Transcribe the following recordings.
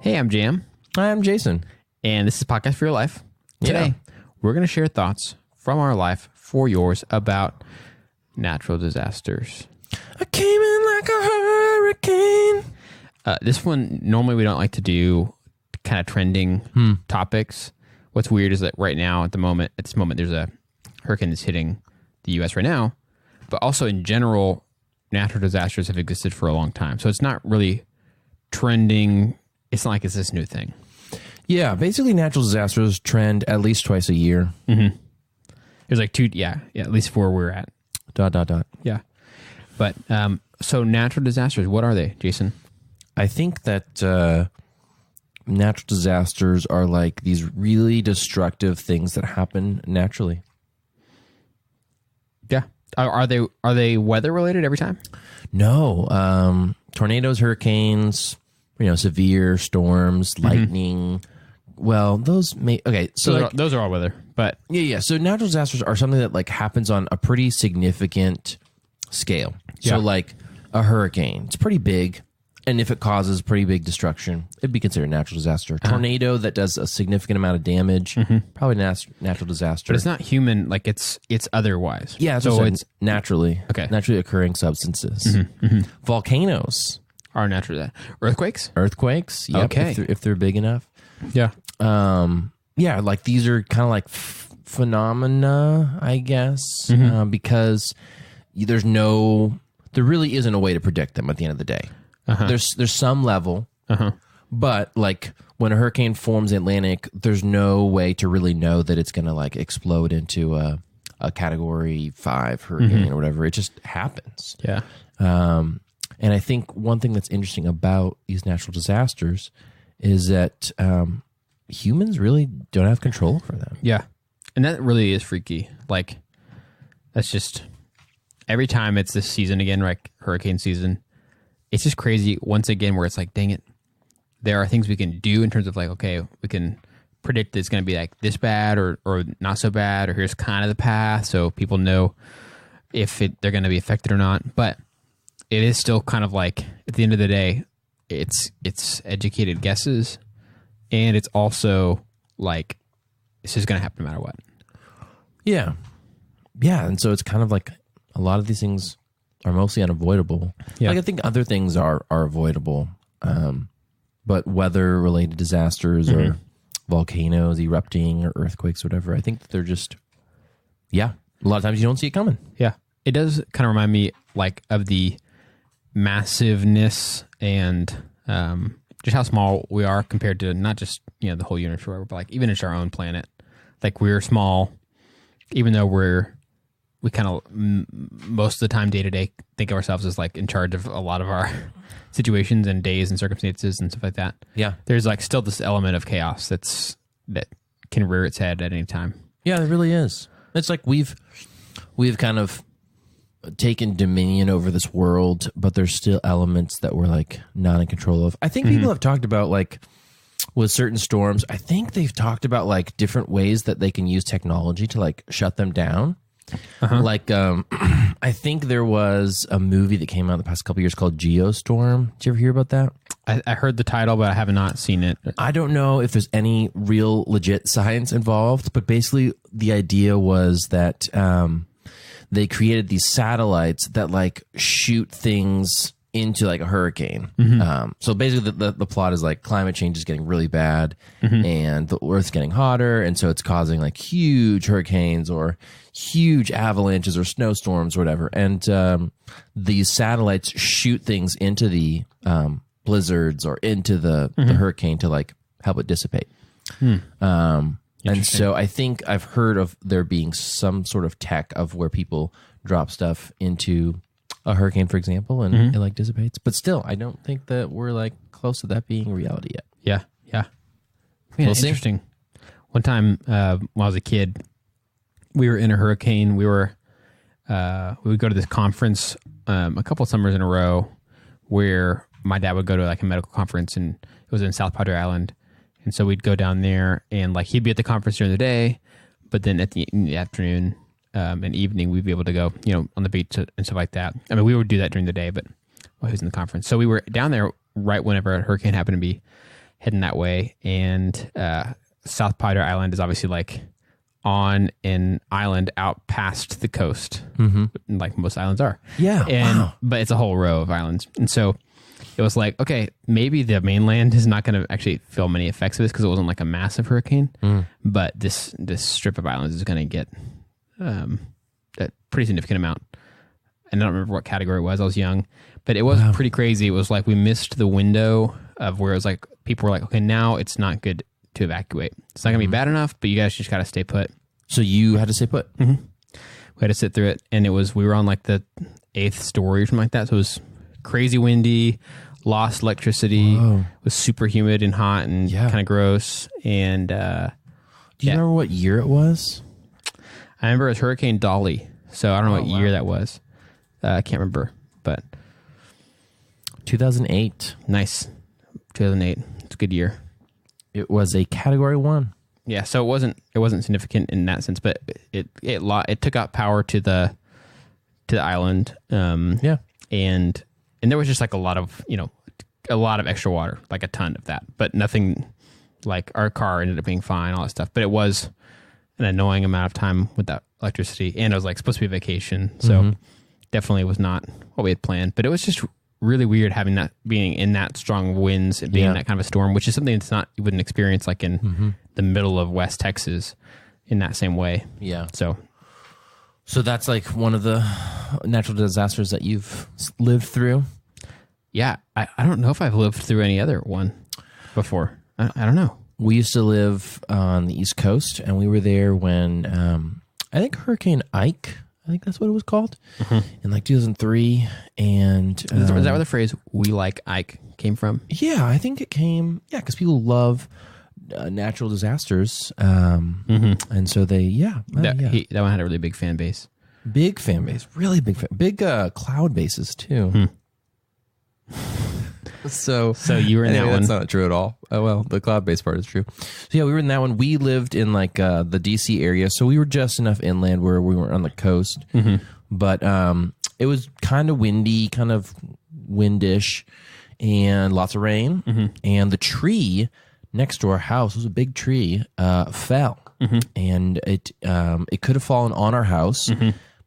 Hey, I'm Jam. Hi, I'm Jason. And this is Podcast for Your Life. Today, we're going to share thoughts from our life for yours about natural disasters. I came in like a hurricane. This one, normally we don't like to do kind of trending topics. What's weird is that right now, at this moment, there's a hurricane that's hitting the U.S. right now. But also in general, natural disasters have existed for a long time. So it's not really trending. It's not like it's this new thing. Yeah, basically natural disasters trend at least twice a year. Mm-hmm. There's like two, at least for where we're at. ... Yeah. But so natural disasters, what are they, Jason? I think that natural disasters are like these really destructive things that happen naturally. Yeah. Are they weather related every time? No. Tornadoes, hurricanes, severe storms, lightning. Well, those may... Okay, so those are all weather, but... Yeah. So natural disasters are something that like happens on a pretty significant scale. Yeah. So like a hurricane, it's pretty big. And if it causes pretty big destruction, it'd be considered a natural disaster. A tornado that does a significant amount of damage, probably natural disaster. But it's not human, like it's otherwise. Yeah, so it's naturally occurring substances. Volcanoes are natural. Earthquakes? Earthquakes, yep, okay. if they're big enough. Yeah. Like these are kind of like phenomena, I guess, because there really isn't a way to predict them at the end of the day. There's some level, but like when a hurricane forms in the Atlantic, there's no way to really know that it's going to like explode into a Category 5 hurricane or whatever. It just happens. Yeah. And I think one thing that's interesting about these natural disasters is that humans really don't have control over them. Yeah. And that really is freaky. Like, that's just, every time it's this season again, like hurricane season, it's just crazy once again where it's like, dang it, there are things we can do in terms of like, okay, we can predict that it's going to be like this bad or not so bad, or here's kind of the path so people know if they're going to be affected or not. But it is still kind of like, at the end of the day, it's educated guesses, and it's also like, it's just going to happen no matter what. Yeah. Yeah, and so it's kind of like a lot of these things are mostly unavoidable. Yeah. Like I think other things are avoidable, but weather-related disasters or volcanoes erupting or earthquakes or whatever, I think that they're just, a lot of times you don't see it coming. Yeah. It does kind of remind me like of the massiveness and just how small we are compared to not just, the whole universe, but like even it's our own planet. Like we're small, even though we kind of most of the time day to day think of ourselves as like in charge of a lot of our situations and days and circumstances and stuff like that. Yeah. There's like still this element of chaos that can rear its head at any time. Yeah, it really is. It's like we've kind of taken dominion over this world, but there's still elements that we're like not in control of. I think people have talked about like with certain storms, I think they've talked about like different ways that they can use technology to like shut them down. Like, I think there was a movie that came out the past couple years called Geostorm. Did you ever hear about that? I heard the title, but I have not seen it. I don't know if there's any real legit science involved, but basically the idea was that they created these satellites that like shoot things into like a hurricane. So basically the plot is like climate change is getting really bad and the Earth's getting hotter, and so it's causing like huge hurricanes or huge avalanches or snowstorms or whatever, and these satellites shoot things into the blizzards or into the hurricane to like help it dissipate. And so I think I've heard of there being some sort of tech of where people drop stuff into a hurricane, for example, and it like dissipates. But still, I don't think that we're like close to that being reality yet. Yeah. Man, interesting. One time when I was a kid, we were in a hurricane. We would go to this conference a couple of summers in a row where my dad would go to like a medical conference, and it was in South Padre Island. And so we'd go down there, and like he'd be at the conference during the day, but then in the afternoon and evening, we'd be able to go, on the beach and stuff like that. I mean, we would do that during the day, but while he was in the conference. So we were down there right whenever a hurricane happened to be heading that way. And South Padre Island is obviously like on an island out past the coast, like most islands are. Yeah, and but it's a whole row of islands, and so it was like, okay, maybe the mainland is not going to actually feel many effects of this because it wasn't like a massive hurricane, but this strip of islands is going to get a pretty significant amount. And I don't remember what category it was. I was young, but it was pretty crazy. It was like we missed the window of where it was like people were like, okay, now it's not good to evacuate. It's not going to be bad enough, but you guys just got to stay put. So you had to stay put. We had to sit through it, and we were on like the 8th story or something like that. So it was crazy windy, lost electricity, was super humid and hot and kind of gross. And do you remember what year it was? I remember it was Hurricane Dolly. So I don't know what year that was. I can't remember, but 2008. Nice. 2008. It's a good year. It was a Category 1. Yeah, so it wasn't significant in that sense, but it took out power to the island. And there was just like a lot of extra water, like a ton of that, but nothing like our car ended up being fine, all that stuff. But it was an annoying amount of time without electricity, and it was like supposed to be a vacation, so definitely was not what we had planned. But it was just really weird being in that strong winds and being in that kind of a storm, which is something that's you wouldn't experience like in the middle of West Texas in that same way. Yeah. So that's like one of the natural disasters that you've lived through. Yeah. I don't know if I've lived through any other one before. I don't know. We used to live on the East Coast, and we were there when I think Hurricane Ike, I think that's what it was called, in like 2003. And is that where the phrase "we like Ike" came from? Yeah, I think it came. Yeah, because people love natural disasters, and so they that one had a really big fan base. Big fan base, really big cloud bases too. So you were in that one. That's not true at all. Oh well, the cloud-based part is true. So yeah, we were in that one. We lived in like the DC area, so we were just enough inland where we weren't on the coast. But it was kind of windy, kind of windish, and lots of rain. And the tree next to our house was a big tree, fell, and it could have fallen on our house.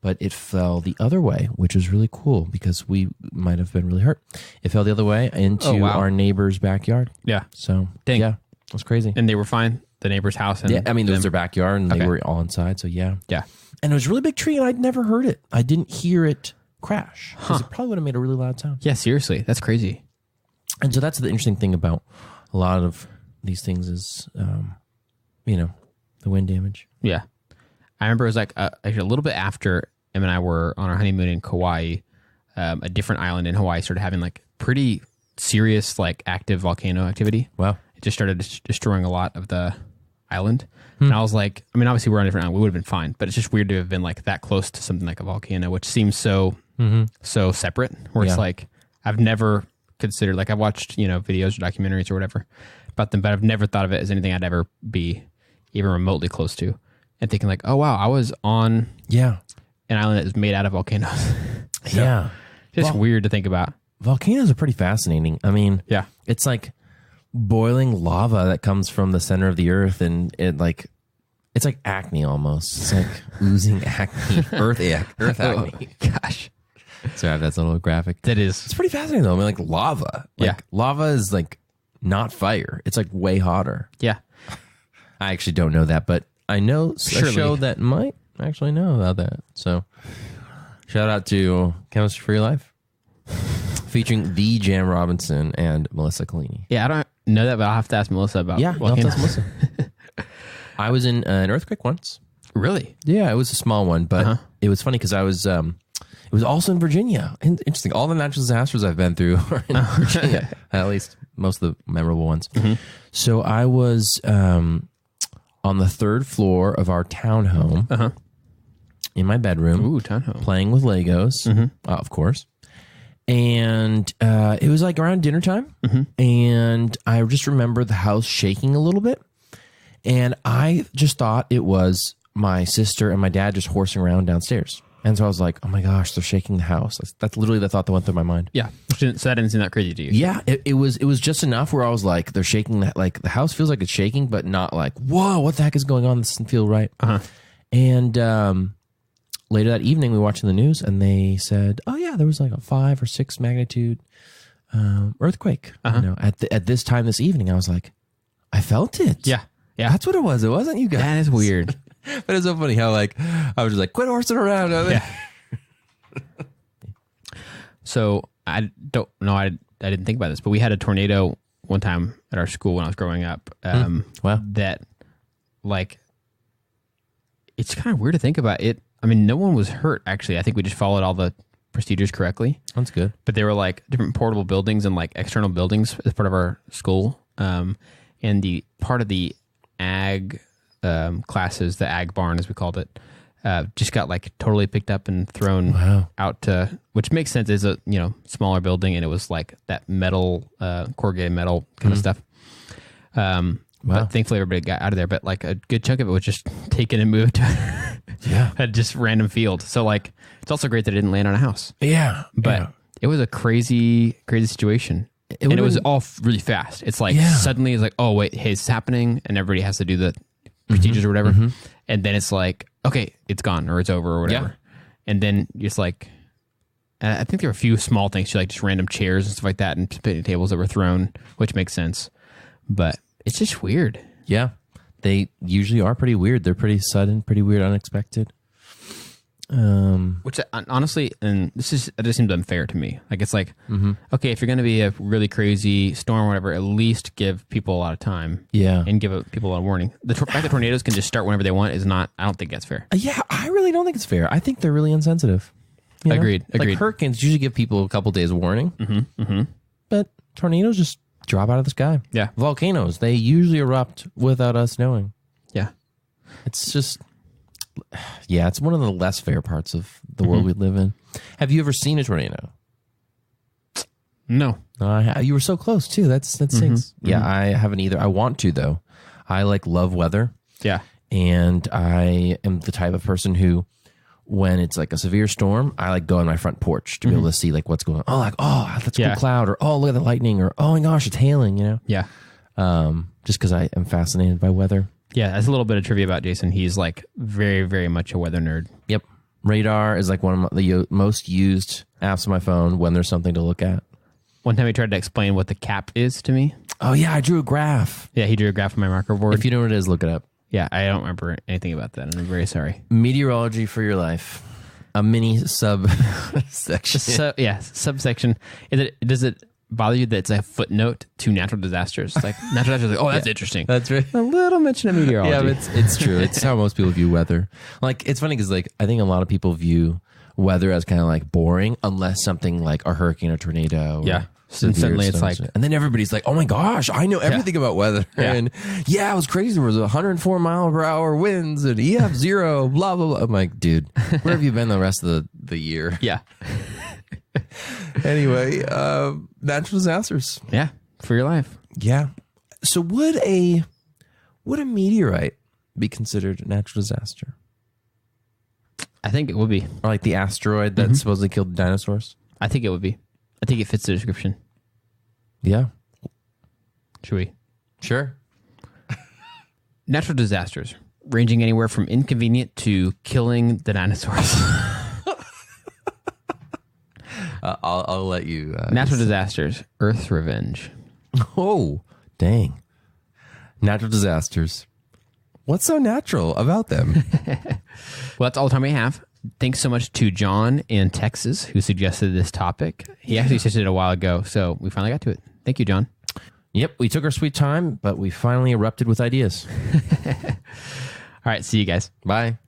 But it fell the other way, which was really cool because we might have been really hurt. It fell the other way into our neighbor's backyard. Yeah. So, yeah, it was crazy. And they were fine? The neighbor's house? And I mean, it was their backyard, and they were all inside, so yeah. Yeah. And it was a really big tree, and I'd never heard it. I didn't hear it crash because it probably would have made a really loud sound. Yeah, seriously. That's crazy. And so that's the interesting thing about a lot of these things is, the wind damage. Yeah. I remember it was like actually a little bit after Em and I were on our honeymoon in Kauai, a different island in Hawaii started having like pretty serious, like active volcano activity. Wow. It just started destroying a lot of the island. And I was like, I mean, obviously we're on a different island. We would have been fine, but it's just weird to have been like that close to something like a volcano, which seems so separate, where it's like, I've never considered, like I've watched, videos or documentaries or whatever about them, but I've never thought of it as anything I'd ever be even remotely close to. And thinking like, oh wow, I was on an island that is made out of volcanoes. Just weird to think about. Volcanoes are pretty fascinating. I mean, it's like boiling lava that comes from the center of the earth, and it's like acne almost. It's like oozing acne, earth acne. Gosh. Sorry, that's a little graphic. That is. It's pretty fascinating though. I mean, like lava. Lava is like not fire. It's like way hotter. Yeah. I actually don't know that, but I know a show that might actually know about that. So, shout out to Chemistry for Your Life, featuring the Jam Robinson and Melissa Collini. Yeah, I don't know that, but I'll have to ask Melissa about. Yeah, I'll have to ask Melissa. I was in an earthquake once. Really? Yeah, it was a small one, but it was funny because I was. It was also in Virginia. Interesting. All the natural disasters I've been through are in Virginia. At least most of the memorable ones. So I was. On the 3rd floor of our townhome, in my bedroom, playing with Legos, of course. And it was like around dinner time, and I just remember the house shaking a little bit, and I just thought it was my sister and my dad just horsing around downstairs. And so I was like, oh my gosh, they're shaking the house. That's literally the thought that went through my mind. Yeah. So that didn't seem that crazy to you. Yeah, it was just enough where I was like, they're shaking that, like the house feels like it's shaking, but not like, whoa, what the heck is going on? This doesn't feel right. And later that evening, we were watching the news, and they said, oh yeah, there was like a 5 or 6 magnitude earthquake. You know, at this time this evening, I was like, I felt it. Yeah. Yeah. That's what it was. It wasn't you guys. That is weird. But it's so funny how like I was just like, quit horsing around. Yeah. So I don't know. I didn't think about this, but we had a tornado one time at our school when I was growing up. Wow. That, like, it's kind of weird to think about it. I mean, no one was hurt, actually. I think we just followed all the procedures correctly. That's good. But they were like different portable buildings and like external buildings as part of our school. And the part of the ag classes, the ag barn as we called it, just got like totally picked up and thrown out to, which makes sense, is a, you know, smaller building, and it was like that metal, corrugated metal kind of stuff. But thankfully everybody got out of there, but like a good chunk of it was just taken and moved to a just random field. So like, it's also great that it didn't land on a house. Yeah. But it was a crazy situation. And it was all really fast. It's like suddenly it's like, oh wait, hey, it's happening, and everybody has to do the procedures or whatever. And then it's like, okay, it's gone or it's over or whatever. And then it's like, I think there were a few small things, like just random chairs and stuff like that, and picnic tables that were thrown, which makes sense. But it's just weird. Yeah. They usually are pretty weird. They're pretty sudden, pretty weird, unexpected. Which honestly, and it just seems unfair to me. Like, it's like, okay, if you're going to be a really crazy storm or whatever, at least give people a lot of time. Yeah. And give people a lot of warning. The fact that tornadoes can just start whenever they want is not, I don't think that's fair. Yeah, I really don't think it's fair. I think they're really insensitive. You know? Agreed. Like hurricanes usually give people a couple days warning. But tornadoes just drop out of the sky. Yeah. Volcanoes, they usually erupt without us knowing. Yeah. It's just, yeah, it's one of the less fair parts of the world we live in. Have you ever seen a tornado? No. You were so close too. That stinks. Yeah, I haven't either. I want to though. I like love weather. Yeah. And I am the type of person who, when it's like a severe storm, I like go on my front porch to be able to see like what's going on. Oh, like, oh, that's a cool cloud, or oh, look at the lightning, or oh my gosh, it's hailing, you know? Yeah. Just because I am fascinated by weather. Yeah, that's a little bit of trivia about Jason. He's like very, very much a weather nerd. Yep. Radar is like one of the most used apps on my phone when there's something to look at. One time he tried to explain what the cap is to me. Oh yeah, I drew a graph. Yeah, he drew a graph on my marker board. If you know what it is, look it up. Yeah, I don't remember anything about that, and I'm very sorry. Meteorology for your life. A mini subsection. Subsection. Does it bother you that it's a footnote to natural disasters? Like natural disasters, like, oh, that's interesting. That's right. A little mention of meteorology. Yeah, but it's true. It's how most people view weather. Like, it's funny because like I think a lot of people view weather as kind of like boring, unless something like a hurricane or tornado. Yeah. And suddenly it's like, and then everybody's like, oh my gosh, I know everything about weather. Yeah. And yeah, it was crazy. There was 104 mile per hour winds and EF 0, blah, blah, blah. I'm like, dude, where have you been the rest of the year? Yeah. Anyway, natural disasters. Yeah. For your life. Yeah. So would a meteorite be considered a natural disaster? I think it would be. Or like the asteroid that supposedly killed the dinosaurs? I think it would be. I think it fits the description. Yeah. Should we? Sure. Natural disasters, ranging anywhere from inconvenient to killing the dinosaurs. I'll let you. Natural disasters, Earth's revenge. Oh, dang. Natural disasters. What's so natural about them? Well, that's all the time we have. Thanks so much to John in Texas who suggested this topic. He actually suggested it a while ago, so we finally got to it. Thank you, John. Yep, we took our sweet time, but we finally erupted with ideas. All right, see you guys. Bye.